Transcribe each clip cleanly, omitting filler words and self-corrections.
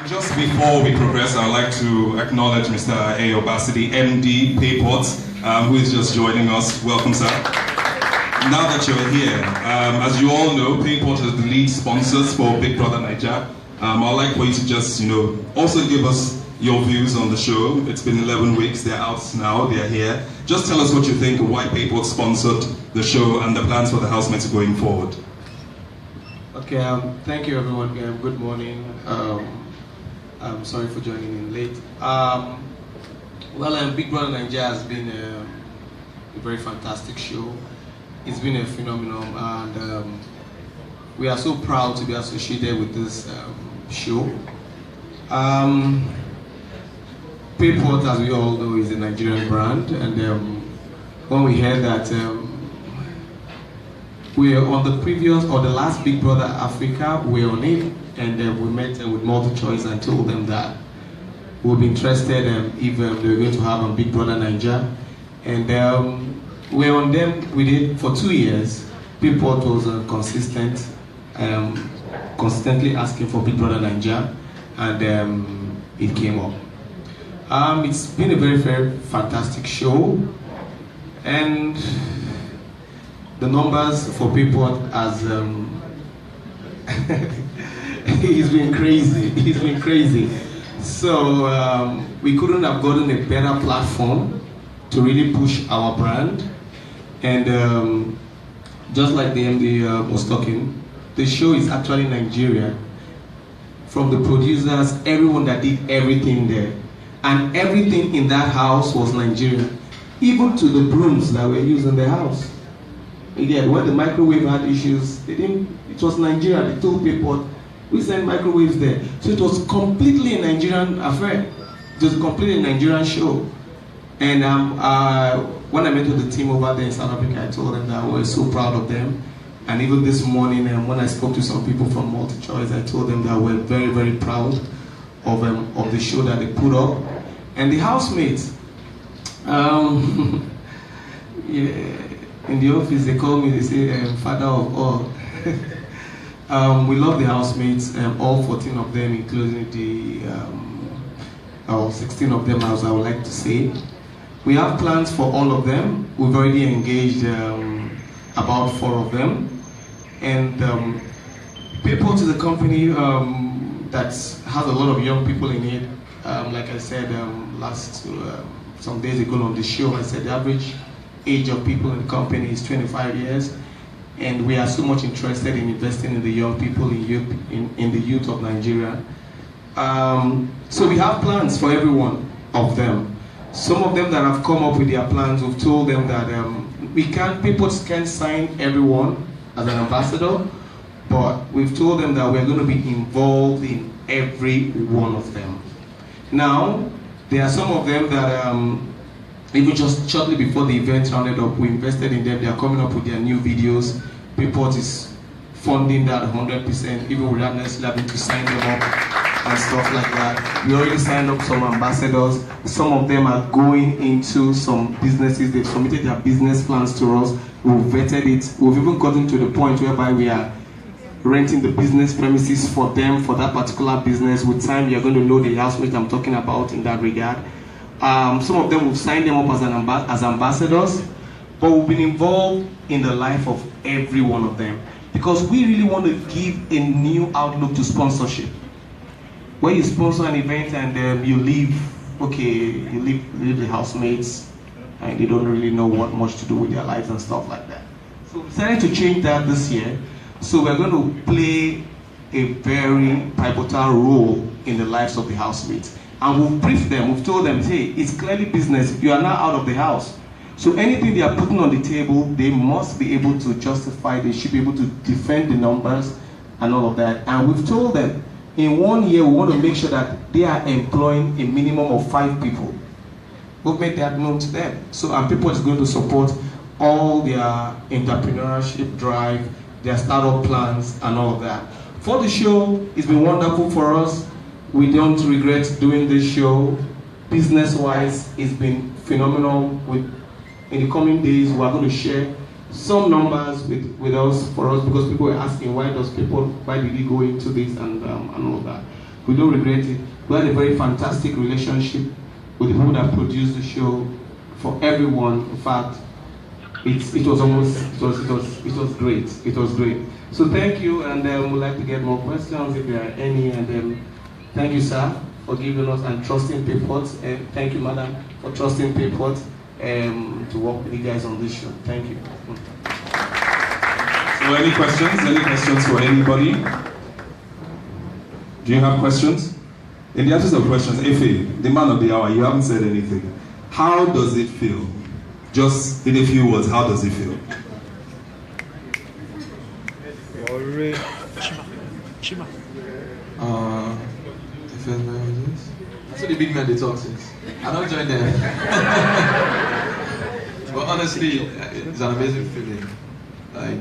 Just before we progress, I'd like to acknowledge Mr. Eyo Bassey, MD, Payporte, who is just joining us. Welcome, sir. Now that you're here, as you all know, Payporte is the lead sponsors for Big Brother Naija. I'd like for you to just, also give us your views on the show. It's been 11 weeks, they're out now, they're here. Just tell us what you think of why Payporte sponsored the show and the plans for the housemates going forward. Okay, thank you everyone. Good morning. I'm sorry for joining in late. Big Brother Naija has been a very fantastic show. It's been a phenomenon, and we are so proud to be associated with this show. Payporte, as we all know, is a Nigerian brand, and when we heard that we are on the previous or the last Big Brother Africa, we're on it, and we met with MultiChoice and told them that we'll be interested if they were going to have a Big Brother Naija, and we're on them. We did for 2 years. Payporte was consistent, constantly asking for Big Brother Naija, and it came up. It's been a very, very fantastic show, and the numbers for Payporte has he's been crazy. He's been crazy. So we couldn't have gotten a better platform to really push our brand. And just like the MD was talking, the show is actually Nigeria. From the producers, everyone that did everything there. And everything in that house was Nigerian. Even to the brooms that were used in the house. Again, when the microwave had issues, it was Nigeria. They told people, we sent microwaves there. So it was completely a Nigerian affair. It was completely a Nigerian show. And when I met with the team over there in South Africa, I told them that I was so proud of them. And even this morning, when I spoke to some people from MultiChoice, I told them that we're very, very proud of the show that they put up. And the housemates, in the office, they call me, they say, father of all. We love the housemates, all 14 of them, including the 16 of them, as I would like to say. We have plans for all of them. We've already engaged about 4 of them. And Payporte is a company that has a lot of young people in it. Like I said some days ago on the show, I said the average age of people in the company is 25 years, and we are so much interested in investing in the young people in the youth of Nigeria. So we have plans for every one of them. Some of them that have come up with their plans, we've told them that Payporte can't sign everyone as an ambassador, but we've told them that we're going to be involved in every one of them. Now, there are some of them that even just shortly before the event rounded up, we invested in them. They are coming up with their new videos. Payporte is funding that 100%, even without necessarily having to sign them up and stuff like that. We already signed up some ambassadors. Some of them are going into some businesses. They've submitted their business plans to us. We've vetted it. We've even gotten to the point whereby we are renting the business premises for them, for that particular business. With time, you're going to know the housemate I'm talking about in that regard. Some of them, we've signed them up as ambassadors, but we've been involved in the life of every one of them because we really want to give a new outlook to sponsorship. When you sponsor an event and you leave the housemates and they don't really know what much to do with their lives and stuff like that. So we decided to change that this year. So we're going to play a very pivotal role in the lives of the housemates. And we've briefed them, we've told them, hey, it's clearly business, you are now out of the house. So anything they are putting on the table, they must be able to justify, they should be able to defend the numbers and all of that. And we've told them, in 1 year, we want to make sure that they are employing a minimum of 5 people. We've made that known to them. So our people is going to support all their entrepreneurship drive, their startup plans and all of that. For the show, it's been wonderful for us. We don't regret doing this show. Business-wise, it's been phenomenal. In the coming days, we are going to share some numbers with us for us because people were asking why did he go into this and all of that. We don't regret it. We had a very fantastic relationship with the people that produced the show. For everyone, in fact, it was great. It was great. So thank you, and we'd like to get more questions if there are any. And thank you, sir, for giving us and trusting Payporte. And thank you, madam, for trusting Payporte to work with you guys on this show. Thank you. So any questions? Any questions for anybody? Do you have questions? In the absence of questions, Efe, the man of the hour, you haven't said anything. How does it feel? Just in a few words, how does it feel? Chima. That's what the big man they talk since. I don't join them. But honestly, it's an amazing feeling. Like,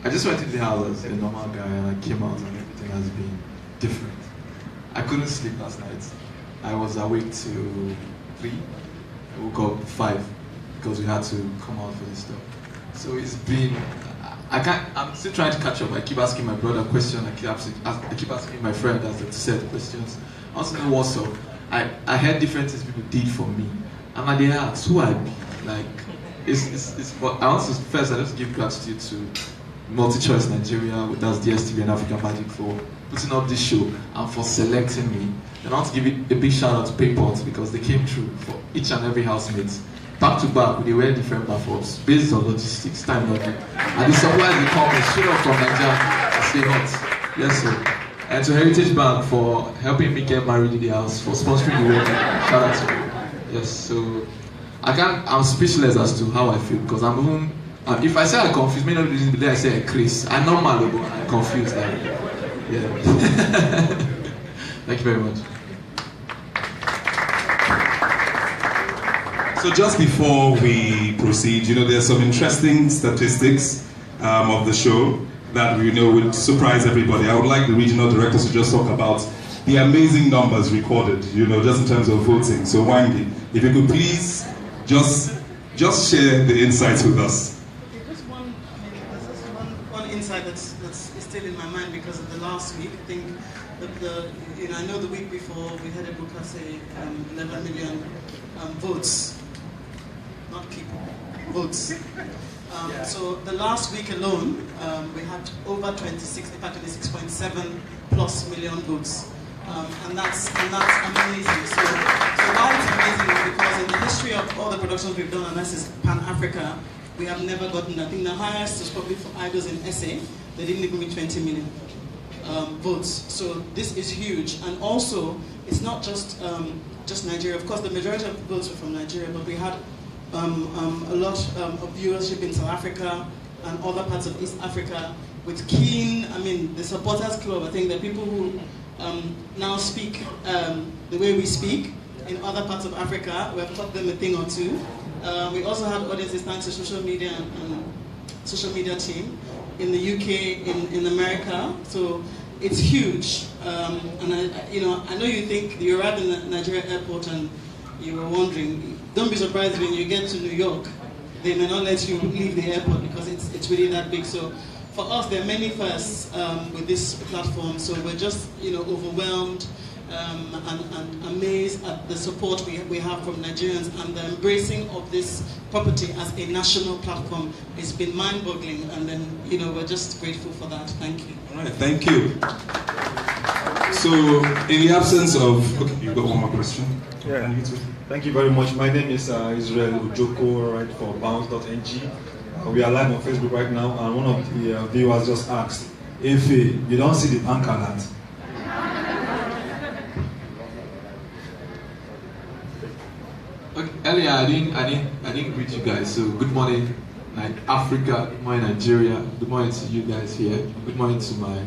I just went into the house as a normal guy and I came out and everything has been different. I couldn't sleep last night. I was awake till 3. I woke up 5 because we had to come out for this stuff. So it's been, I'm still trying to catch up. I keep asking my brother questions. I keep asking my friend as they said questions. I want to know what's up. I heard different things people did for me. And they asked who I be. Like, but I want to first, I just give gratitude to MultiChoice Nigeria, that's DSTV and African Magic for putting up this show and for selecting me. And I want to give it a big shout out to Payporte because they came through for each and every housemate. Back to back, they wear different platforms based on logistics, time logic. And the suppliers they come straight up from Nigeria to stay hot. Yes, sir. And to Heritage Bank for helping me get married in the house, for sponsoring the wedding. Shout out to you. Yes, so I'm speechless as to how I feel because I'm even, if I say I'm confused, many of the day I say Chris. I'm not mad, but I'm confused. Like, yeah. Thank you very much. So just before we proceed, there's some interesting statistics of the show that we know would surprise everybody. I would like the regional directors to just talk about the amazing numbers recorded, just in terms of voting. So Wangi, if you could please just share the insights with us. There's just one insight that's still in my mind because of the last week. I think I know the week before we had a book that say 11 million votes, not people, votes. So the last week alone, we had over 26.7 plus million votes. And that's amazing. So why it's amazing is because in the history of all the productions we've done, and this is Pan-Africa, we have never gotten, I think the highest is probably for Idols in SA, they didn't even meet 20 million votes. So this is huge. And also, it's not just Nigeria. Of course, the majority of the votes were from Nigeria, but we had a lot of viewership in South Africa and other parts of East Africa with the supporters club. I think the people who now speak the way we speak in other parts of Africa. We have taught them a thing or two. We also have audiences thanks to social media and social media team in the UK, in America. So it's huge. And I know you think you arrived in the Nigeria airport and you were wondering. Don't be surprised when you get to New York. They may not let you leave the airport because it's really that big. So for us, there are many firsts with this platform. So we're just overwhelmed and amazed at the support we have from Nigerians and the embracing of this property as a national platform. It's been mind-boggling, and then we're just grateful for that. Thank you. All right, thank you. So in the absence of, okay, you've got one more question. Yeah. Thank you very much. My name is Israel Ujoko, right, for bounce.ng. We are live on Facebook right now, and one of the viewers just asked, if you don't see the bank alert. Okay, earlier I didn't greet you guys. So good morning, Africa. Good morning, Nigeria. Good morning to you guys here. Good morning to my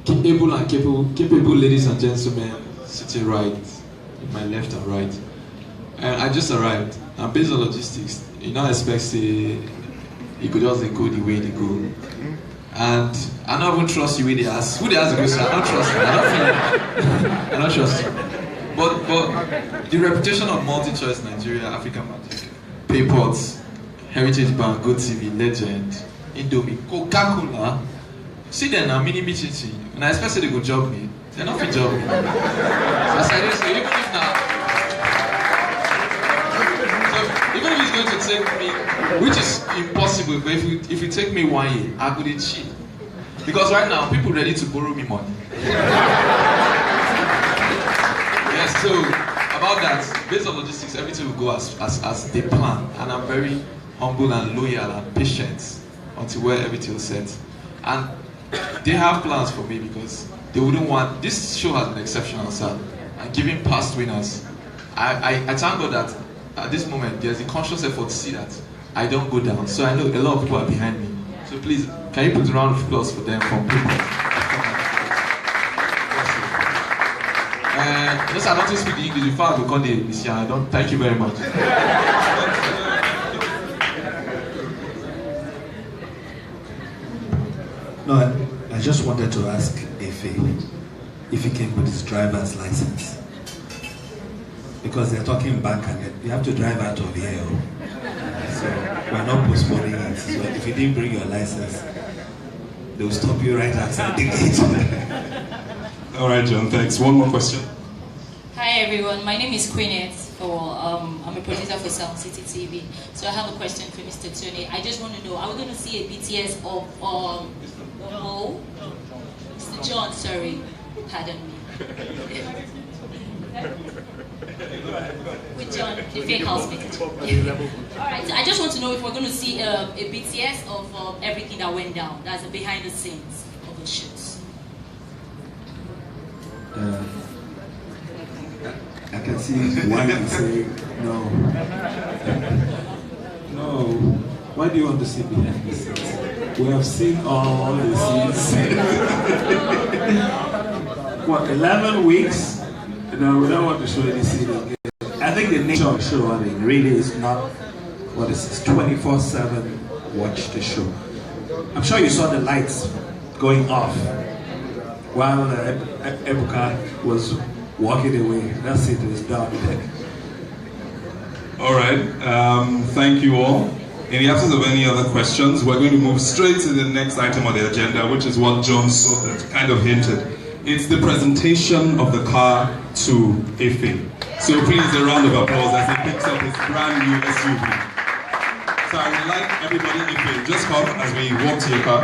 able and capable ladies and gentlemen sitting right, my left and right. And I just arrived. And based on logistics, you don't expect you could just go the way they go. And I don't even trust you when they ask. Who they ask the question? I don't trust you. I don't trust you. But the reputation of MultiChoice Nigeria, African Magic, Payporte, Heritage Bank, GoTV, Legend, Indomie, Coca-Cola. See them now, mini meeting. And I expect they go job me. They're not going to job me. As I did say, even if now, so even if it's going to take me, which is impossible, but if you take me 1 year, I could cheat. Because right now, people ready to borrow me money. Yes, so about that, based on logistics, everything will go as they plan. And I'm very humble and loyal and patient until where everything is set. And they have plans for me because they wouldn't want, this show has been exceptional, sir. And giving past winners, I thank God that at this moment there's a conscious effort to see that I don't go down. So I know a lot of people are behind me. So please, can you put a round of applause for them from people? Yes, I don't speak the English. In fact, we call the this year. I don't. Thank you very much. No, I just wanted to ask Efe if he can put his driver's license. Because they're talking bank and you have to drive out of here. So we're not postponing it. So if you didn't bring your license, they'll stop you right outside the gate. All right, John, thanks. One more question. Hi everyone, my name is Queenette. I'm a producer for Sound City TV. So I have a question for Mr. Tony. I just want to know, are we going to see a BTS of Mr. John, sorry, pardon me. With John, the fake housemate. Alright, so I just want to know if we're going to see a BTS of everything that went down. That's the behind the scenes of the shoots. I can see why you say no. No. Why do you want to see behind the scenes? We have seen all the scenes. What, 11 weeks? No, we don't want to show any scene again. I think the nature of the show, I mean, really is not what is this 24/7 watch the show. I'm sure you saw the lights going off while Ebuka was walking away. That's it, it's done. All right, thank you all. In the absence of any other questions, we're going to move straight to the next item on the agenda, which is what John kind of hinted. It's the presentation of the car to Efe. So please, a round of applause as he picks up his brand new SUV. So I would like everybody, Efe, just come as we walk to your car.